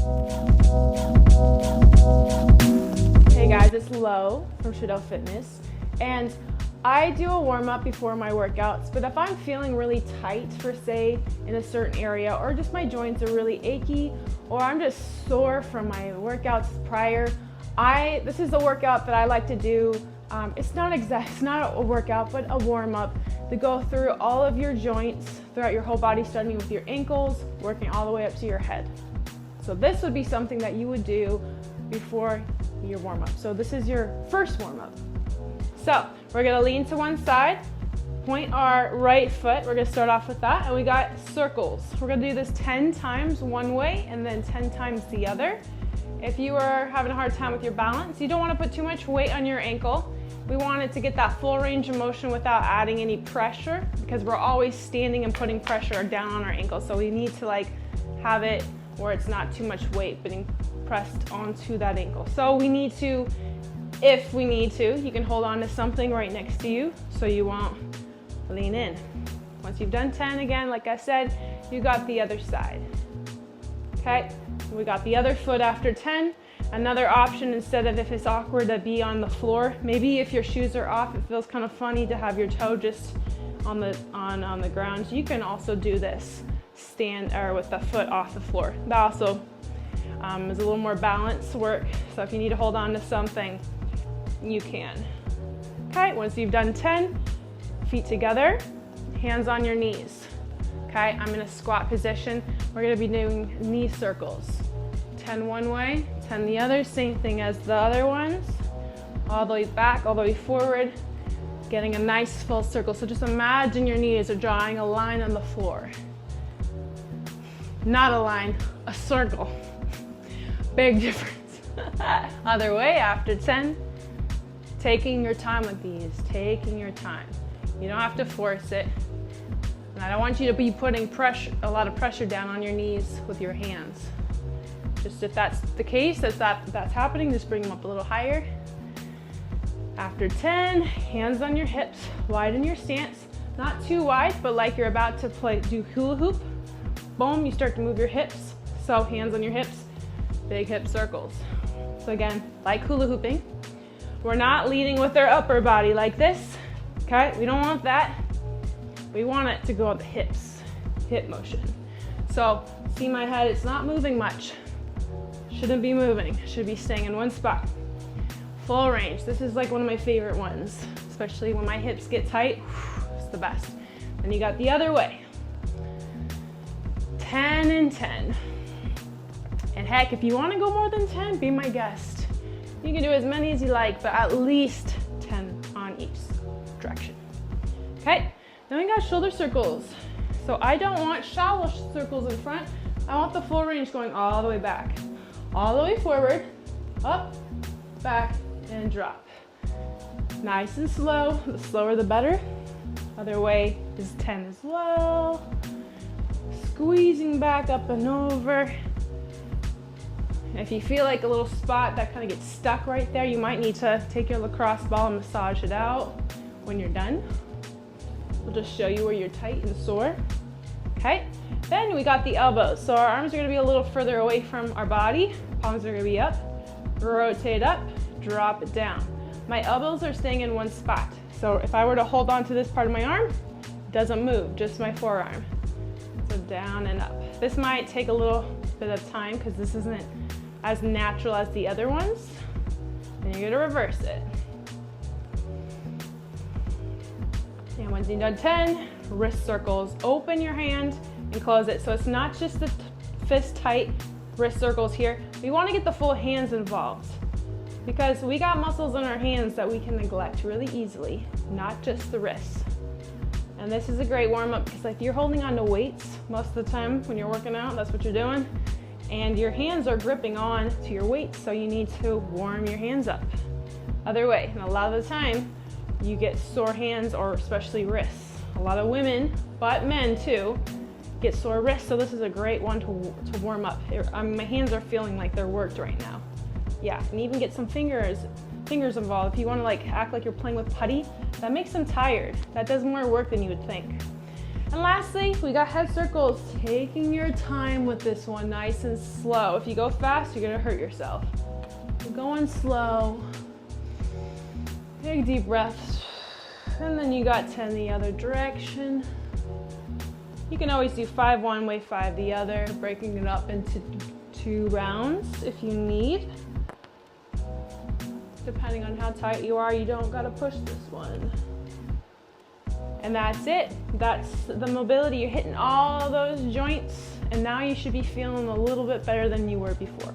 Hey guys, it's Lo from Shadow Fitness, and I do a warm-up before my workouts, but if I'm feeling really tight for say in a certain area, or just my joints are really achy, or I'm just sore from my workouts prior, this is a workout that I like to do. It's not a workout, but a warm-up to go through all of your joints throughout your whole body, starting with your ankles, working all the way up to your head. So this would be something that you would do before your warm-up. So this is your first warm-up. So we're gonna lean to one side, point our right foot. We're gonna start off with that, and we got circles. We're gonna do this 10 times one way and then 10 times the other. If you are having a hard time with your balance, you don't wanna put too much weight on your ankle. We want it to get that full range of motion without adding any pressure, because we're always standing and putting pressure down on our ankles. So we need to have it where it's not too much weight being pressed onto that ankle. So we need to, if we need to, you can hold on to something right next to you so you won't lean in. Once you've done 10, again, like I said, you got the other side. Okay, we got the other foot after 10. Another option, instead of if it's awkward to be on the floor, maybe if your shoes are off, it feels kind of funny to have your toe just on the ground. You can also do this with the foot off the floor. That also is a little more balanced work. So if you need to hold on to something, you can. Okay, once you've done 10, feet together, hands on your knees. Okay, I'm in a squat position. We're gonna be doing knee circles. 10 one way, 10 the other, same thing as the other ones. All the way back, all the way forward, getting a nice full circle. So just imagine your knees are drawing a line on the floor. Not a line, a circle. Big difference. Other way, after 10, taking your time with these, taking your time. You don't have to force it. And I don't want you to be putting a lot of pressure down on your knees with your hands. Just if that's the case, if that's happening, just bring them up a little higher. After 10, hands on your hips, widen your stance. Not too wide, but like you're about to do hula hoop. Boom, you start to move your hips. So hands on your hips, big hip circles. So again, like hula hooping. We're not leading with our upper body like this, okay? We don't want that. We want it to go on the hips, hip motion. So see my head, it's not moving much. Shouldn't be moving, should be staying in one spot. Full range, this is like one of my favorite ones, especially when my hips get tight, it's the best. Then you got the other way. 10 and 10. And heck, if you wanna go more than 10, be my guest. You can do as many as you like, but at least 10 on each direction. Okay, then we got shoulder circles. So I don't want shallow circles in front. I want the full range going all the way back. All the way forward, up, back, and drop. Nice and slow, the slower the better. Other way is 10 as well. Squeezing back up and over. If you feel like a little spot that kind of gets stuck right there, you might need to take your lacrosse ball and massage it out when you're done. We'll just show you where you're tight and sore. Okay, then we got the elbows. So our arms are gonna be a little further away from our body. Palms are gonna be up, rotate up, drop it down. My elbows are staying in one spot. So if I were to hold on to this part of my arm, it doesn't move, just my forearm. So down and up. This might take a little bit of time because this isn't as natural as the other ones. And you're gonna reverse it. And once you've done 10, wrist circles. Open your hand and close it. So it's not just the fist tight wrist circles here. We want to get the full hands involved because we got muscles in our hands that we can neglect really easily, not just the wrists. And this is a great warm-up because if you're holding on to weights most of the time when you're working out, that's what you're doing, and your hands are gripping on to your weights, so you need to warm your hands up. Other way, and a lot of the time you get sore hands, or especially wrists. A lot of women, but men too, get sore wrists, so this is a great one to warm up. My hands are feeling like they're worked right now. Yeah, and even get some fingers involved. If you want to act like you're playing with putty, that makes them tired. That does more work than you would think. And lastly, we got head circles. Taking your time with this one, nice and slow. If you go fast, you're gonna hurt yourself. We're going slow. Big deep breaths. And then you got 10 the other direction. You can always do 5 one way, 5 the other, breaking it up into 2 rounds if you need. Depending on how tight you are, you don't gotta push this one. And that's it. That's the mobility. You're hitting all those joints, and now you should be feeling a little bit better than you were before.